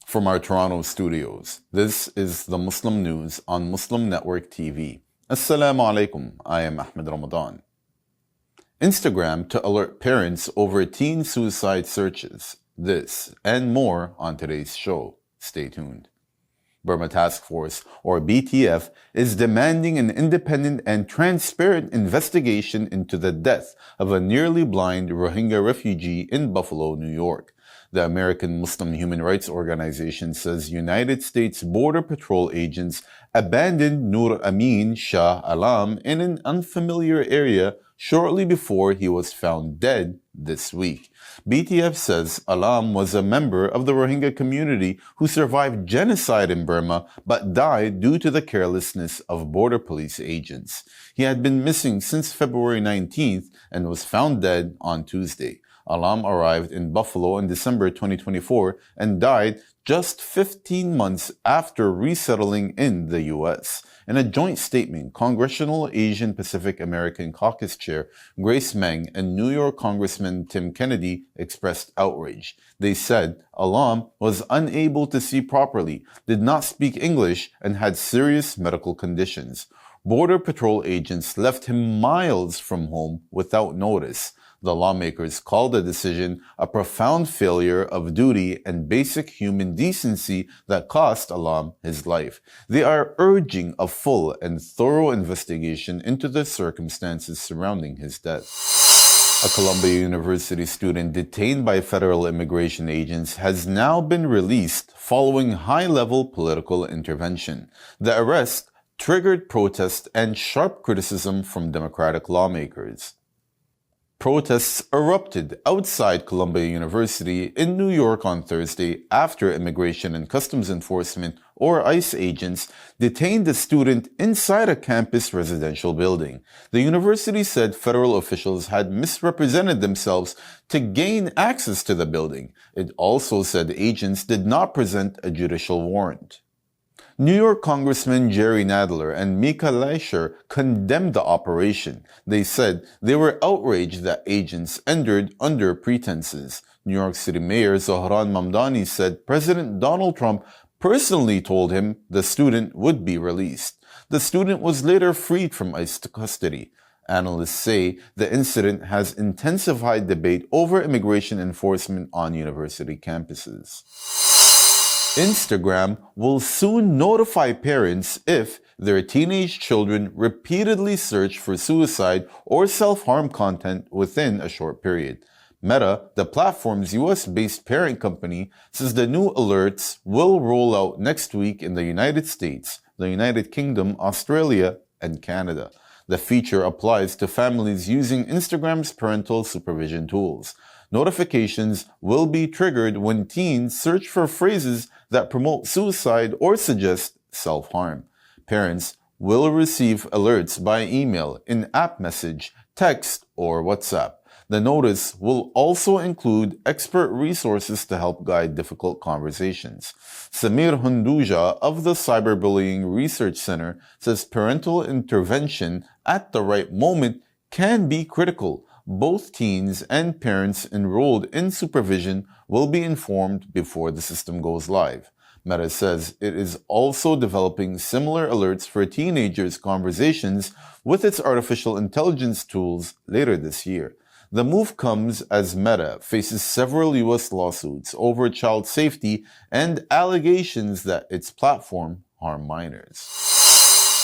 From our Toronto studios, this is the Muslim News on Muslim Network TV. Assalamu alaikum, I am Ahmed Ramadan. Instagram to alert parents over teen suicide searches. This and more on today's show. Stay tuned. Burma Task Force, or BTF, is demanding an independent and transparent investigation into the death of a nearly blind Rohingya refugee in Buffalo, New York. The American Muslim Human Rights Organization says United States Border Patrol agents abandoned Nur Amin Shah Alam in an unfamiliar area shortly before he was found dead this week. BTF says Alam was a member of the Rohingya community who survived genocide in Burma but died due to the carelessness of border police agents. He had been missing since February 19th and was found dead on Tuesday. Alam arrived in Buffalo in December 2024 and died just 15 months after resettling in the U.S. In a joint statement, Congressional Asian Pacific American Caucus Chair Grace Meng and New York Congressman Tim Kennedy expressed outrage. They said Alam was unable to see properly, did not speak English, and had serious medical conditions. Border Patrol agents left him miles from home without notice. The lawmakers called the decision a profound failure of duty and basic human decency that cost Alam his life. They are urging a full and thorough investigation into the circumstances surrounding his death. A Columbia University student detained by federal immigration agents has now been released following high-level political intervention. The arrest triggered protest and sharp criticism from Democratic lawmakers. Protests erupted outside Columbia University in New York on Thursday after Immigration and Customs Enforcement, or ICE agents, detained the student inside a campus residential building. The university said federal officials had misrepresented themselves to gain access to the building. It also said agents did not present a judicial warrant. New York Congressman Jerry Nadler and Mika Leisher condemned the operation. They said they were outraged that agents entered under pretenses. New York City Mayor Zohran Mamdani said President Donald Trump personally told him the student would be released. The student was later freed from ICE custody. Analysts say the incident has intensified debate over immigration enforcement on university campuses. Instagram will soon notify parents if their teenage children repeatedly search for suicide or self-harm content within a short period. Meta, the platform's US-based parent company, says the new alerts will roll out next week in the United States, the United Kingdom, Australia, and Canada. The feature applies to families using Instagram's parental supervision tools. Notifications will be triggered when teens search for phrases that promote suicide or suggest self-harm. Parents will receive alerts by email, in-app message, text, or WhatsApp. The notice will also include expert resources to help guide difficult conversations. Samir Hunduja of the Cyberbullying Research Center says parental intervention at the right moment can be critical. Both teens and parents enrolled in supervision will be informed before the system goes live. Meta says it is also developing similar alerts for teenagers' conversations with its artificial intelligence tools later this year. The move comes as Meta faces several U.S. lawsuits over child safety and allegations that its platform harm minors.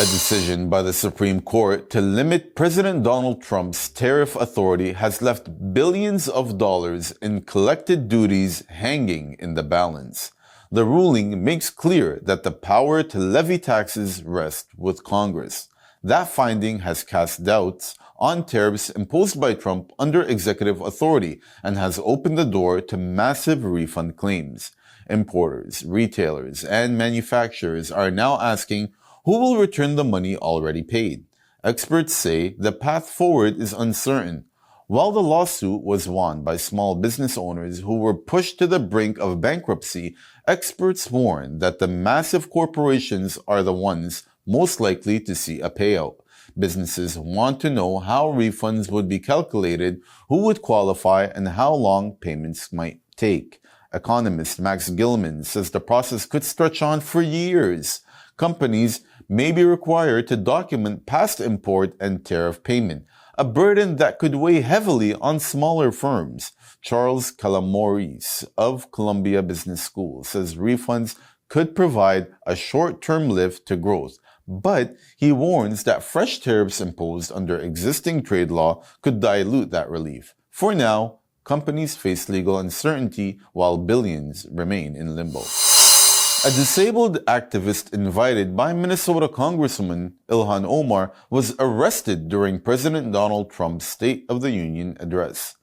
A decision by the Supreme Court to limit President Donald Trump's tariff authority has left billions of dollars in collected duties hanging in the balance. The ruling makes clear that the power to levy taxes rests with Congress. That finding has cast doubts on tariffs imposed by Trump under executive authority and has opened the door to massive refund claims. Importers, retailers, and manufacturers are now asking who will return the money already paid. Experts say the path forward is uncertain. While the lawsuit was won by small business owners who were pushed to the brink of bankruptcy, experts warn that the massive corporations are the ones most likely to see a payout. Businesses want to know how refunds would be calculated, who would qualify, and how long payments might take. economist Max Gilman says the process could stretch on for years. Companies may be required to document past import and tariff payment, a burden that could weigh heavily on smaller firms. Charles Calamoris of Columbia Business School says refunds could provide a short-term lift to growth, but he warns that fresh tariffs imposed under existing trade law could dilute that relief. For now, companies face legal uncertainty while billions remain in limbo. A disabled activist invited by Minnesota Congresswoman Ilhan Omar was arrested during President Donald Trump's State of the Union address.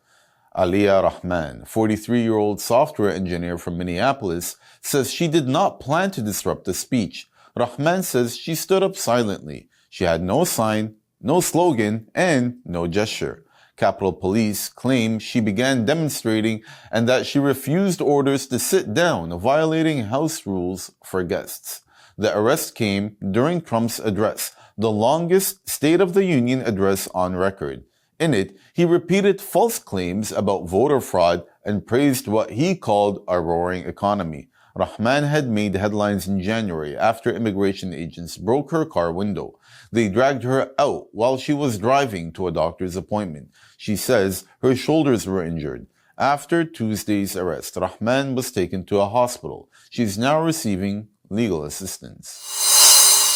Aliyah Rahman, 43-year-old software engineer from Minneapolis, says she did not plan to disrupt the speech. Rahman says she stood up silently. She had no sign, no slogan, and no gesture. Capitol Police claim she began demonstrating and that she refused orders to sit down, violating House rules for guests. The arrest came during Trump's address, the longest State of the Union address on record. In it, he repeated false claims about voter fraud and praised what he called a roaring economy. Rahman had made headlines in January after immigration agents broke her car window. They dragged her out while she was driving to a doctor's appointment. She says her shoulders were injured. After Tuesday's arrest, Rahman was taken to a hospital. She is now receiving legal assistance.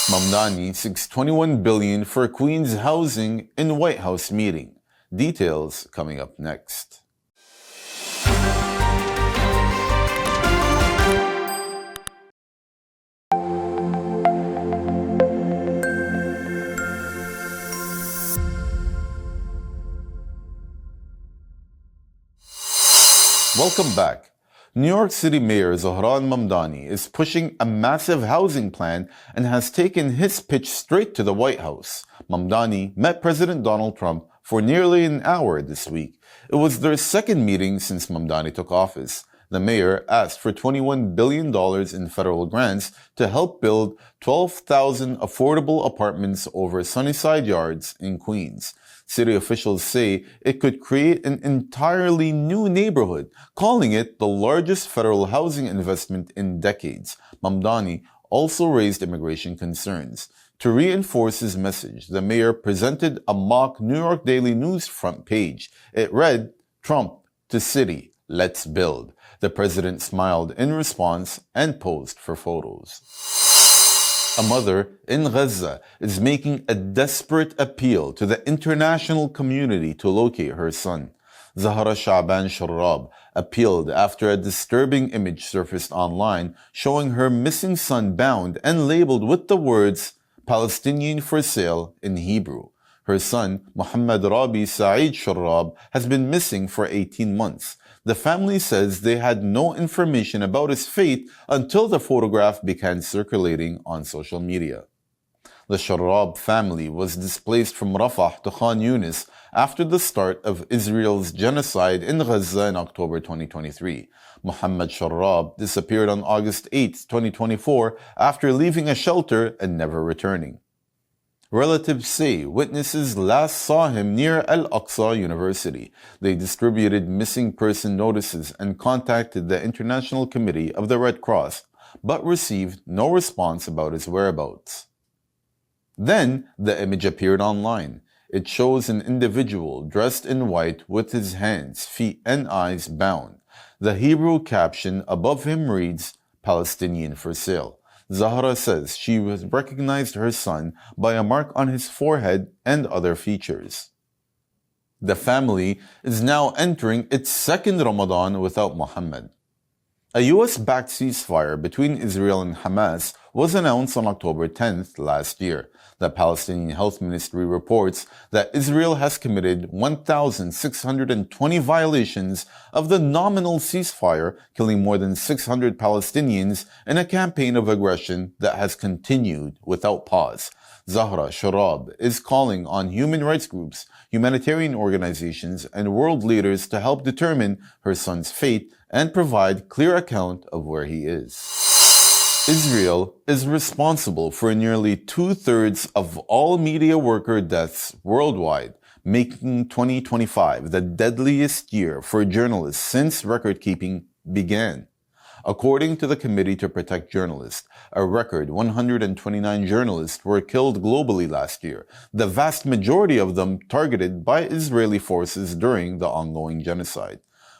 Mamdani seeks $21 billion for Queen's housing in White House meeting. Details coming up next. Welcome back. New York City Mayor Zohran Mamdani is pushing a massive housing plan and has taken his pitch straight to the White House. Mamdani met President Donald Trump for nearly an hour this week. It was their second meeting since Mamdani took office. The mayor asked for $21 billion in federal grants to help build 12,000 affordable apartments over Sunnyside Yards in Queens. City officials say it could create an entirely new neighborhood, calling it the largest federal housing investment in decades. Mamdani also raised immigration concerns. To reinforce his message, the mayor presented a mock New York Daily News front page. It read, "Trump to city, let's build." The president smiled in response and posed for photos. A mother in Gaza is making a desperate appeal to the international community to locate her son. Zahra Shaban Sharrab appealed after a disturbing image surfaced online showing her missing son bound and labeled with the words Palestinian for sale in Hebrew. Her son, Muhammad Rabi Saeed Sharrab, has been missing for 18 months. The family says they had no information about his fate until the photograph began circulating on social media. The Sharrab family was displaced from Rafah to Khan Yunis after the start of Israel's genocide in Gaza in October 2023. Muhammad Sharrab disappeared on August 8, 2024, after leaving a shelter and never returning. Relatives say witnesses last saw him near Al-Aqsa University. They distributed missing person notices and contacted the International Committee of the Red Cross, but received no response about his whereabouts. Then, the image appeared online. It shows an individual dressed in white with his hands, feet, and eyes bound. The Hebrew caption above him reads, Palestinian for sale. Zahra says she recognized her son by a mark on his forehead and other features. The family is now entering its second Ramadan without Muhammad. A U.S.-backed ceasefire between Israel and Hamas was announced on October 10th last year. The Palestinian Health Ministry reports that Israel has committed 1,620 violations of the nominal ceasefire, killing more than 600 Palestinians in a campaign of aggression that has continued without pause. Zahra Sharrab is calling on human rights groups, humanitarian organizations, and world leaders to help determine her son's fate and provide clear account of where he is. Israel is responsible for nearly 2/3 of all media worker deaths worldwide, making 2025 the deadliest year for journalists since record-keeping began. According to the Committee to Protect Journalists, a record 129 journalists were killed globally last year, the vast majority of them targeted by Israeli forces during the ongoing genocide.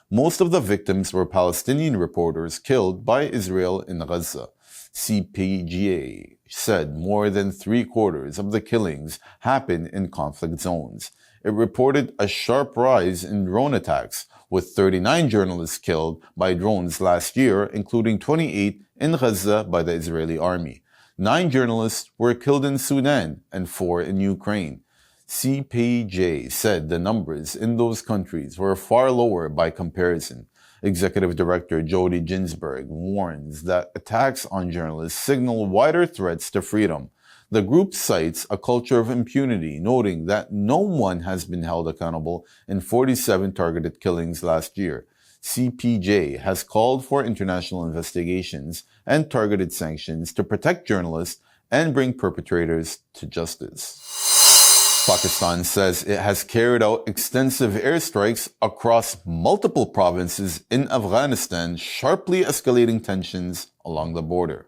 Most of the victims were Palestinian reporters killed by Israel in Gaza. CPGA said more than 3/4 of the killings happened in conflict zones. It reported a sharp rise in drone attacks, with 39 journalists killed by drones last year, including 28 in Gaza by the Israeli army. 9 journalists were killed in Sudan and 4 in Ukraine. CPJ said the numbers in those countries were far lower by comparison. Executive Director Jody Ginsberg warns that attacks on journalists signal wider threats to freedom. The group cites a culture of impunity, noting that no one has been held accountable in 47 targeted killings last year. CPJ has called for international investigations and targeted sanctions to protect journalists and bring perpetrators to justice. Pakistan says it has carried out extensive airstrikes across multiple provinces in Afghanistan, sharply escalating tensions along the border.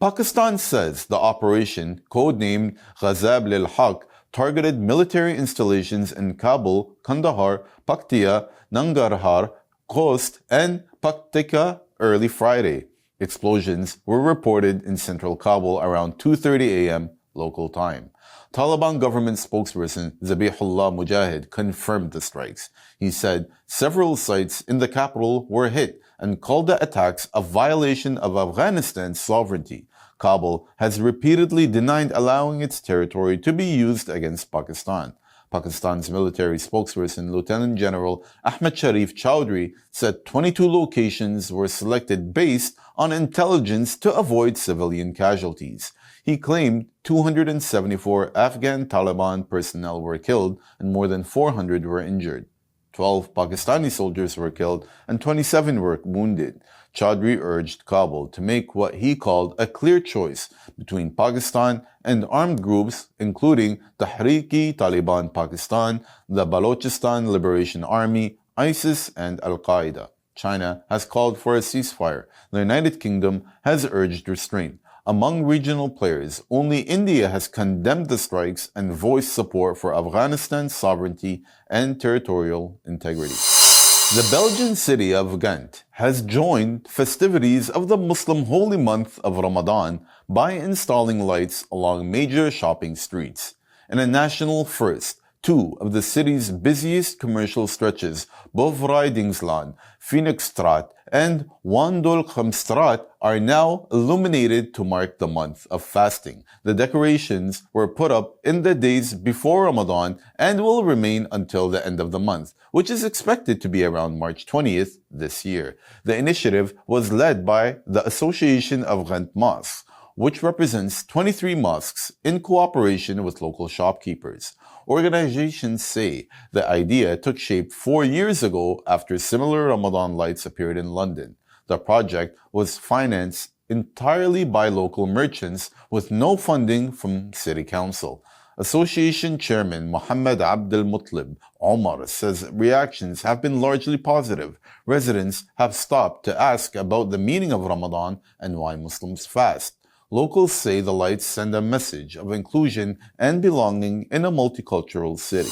Pakistan says the operation, codenamed Ghazab lil Haq, targeted military installations in Kabul, Kandahar, Paktia, Nangarhar, Khost, and Paktika early Friday. Explosions were reported in central Kabul around 2:30 a.m. local time. Taliban government spokesperson Zabihullah Mujahid confirmed the strikes. He said several sites in the capital were hit and called the attacks a violation of Afghanistan's sovereignty. Kabul has repeatedly denied allowing its territory to be used against Pakistan. Pakistan's military spokesperson, Lieutenant General Ahmed Chowdhury, said 22 locations were selected based on intelligence to avoid civilian casualties. He claimed 274 Afghan Taliban personnel were killed and more than 400 were injured. 12 Pakistani soldiers were killed and 27 were wounded. Chowdhury urged Kabul to make what he called a clear choice between Pakistan and armed groups including Tehreek-e-Taliban Pakistan, the Balochistan Liberation Army, ISIS, and Al-Qaeda. China has called for a ceasefire. The United Kingdom has urged restraint. Among regional players, only India has condemned the strikes and voiced support for Afghanistan's sovereignty and territorial integrity. The Belgian city of Ghent has joined festivities of the Muslim holy month of Ramadan by installing lights along major shopping streets. In a national first, 2 of the city's busiest commercial stretches, Bovrijdingslaan, Phoenixstraat, and Wandelkomstraat, are now illuminated to mark the month of fasting. The decorations were put up in the days before Ramadan and will remain until the end of the month, which is expected to be around March 20th this year. The initiative was led by the Association of Ghent Mosques, which represents 23 mosques in cooperation with local shopkeepers. Organizations say the idea took shape 4 years ago after similar Ramadan lights appeared in London. The project was financed entirely by local merchants with no funding from City Council. Association Chairman Mohammed Abdel Mutlib Omar says reactions have been largely positive. Residents have stopped to ask about the meaning of Ramadan and why Muslims fast. Locals say the lights send a message of inclusion and belonging in a multicultural city.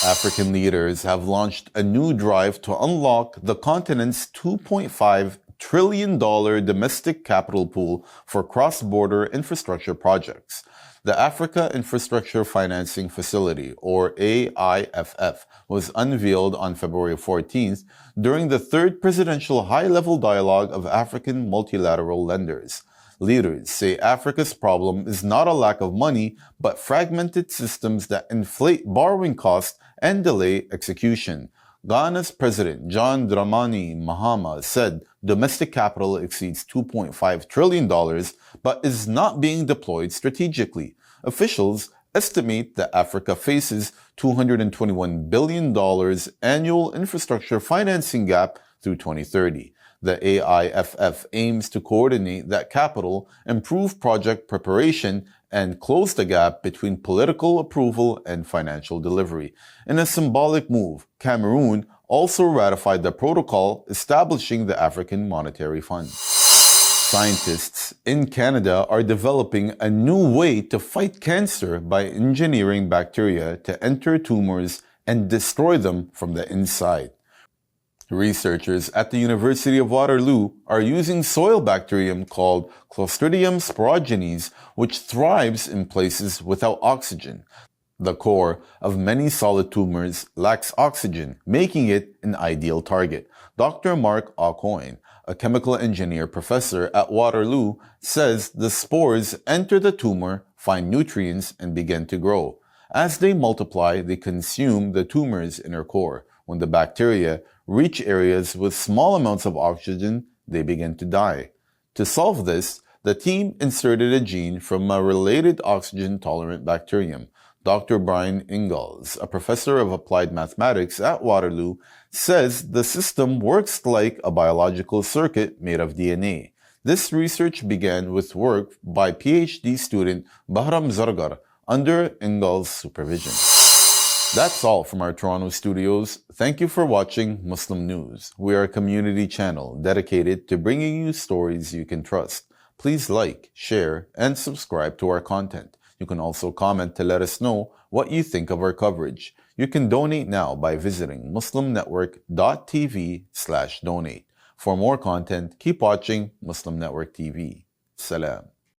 African leaders have launched a new drive to unlock the continent's $2.5 trillion domestic capital pool for cross-border infrastructure projects. The Africa Infrastructure Financing Facility, or AIFF, was unveiled on February 14th during the 3rd Presidential High-Level Dialogue of African Multilateral Lenders. Leaders say Africa's problem is not a lack of money, but fragmented systems that inflate borrowing costs and delay execution. Ghana's President John Dramani Mahama said domestic capital exceeds $2.5 trillion, but is not being deployed strategically. Officials estimate that Africa faces $221 billion annual infrastructure financing gap through 2030. The AIFF aims to coordinate that capital, improve project preparation, and close the gap between political approval and financial delivery. In a symbolic move, Cameroon also ratified the protocol establishing the African Monetary Fund. Scientists in Canada are developing a new way to fight cancer by engineering bacteria to enter tumors and destroy them from the inside. Researchers at the University of Waterloo are using soil bacterium called Clostridium sporogenes, which thrives in places without oxygen. The core of many solid tumors lacks oxygen, making it an ideal target. Dr. Mark Aucoin, a chemical engineer professor at Waterloo, says the spores enter the tumor, find nutrients, and begin to grow. As they multiply, they consume the tumor's inner core. When the bacteria reach areas with small amounts of oxygen, they begin to die. To solve this, the team inserted a gene from a related oxygen-tolerant bacterium. Dr. Brian Ingalls, a professor of applied mathematics at Waterloo, says the system works like a biological circuit made of DNA. This research began with work by PhD student Bahram Zargar under Ingalls' supervision. That's all from our Toronto studios. Thank you for watching Muslim News. We are a community channel dedicated to bringing you stories you can trust. Please like, share, and subscribe to our content. You can also comment to let us know what you think of our coverage. You can donate now by visiting muslimnetwork.tv/donate. For more content, keep watching Muslim Network TV. Salam.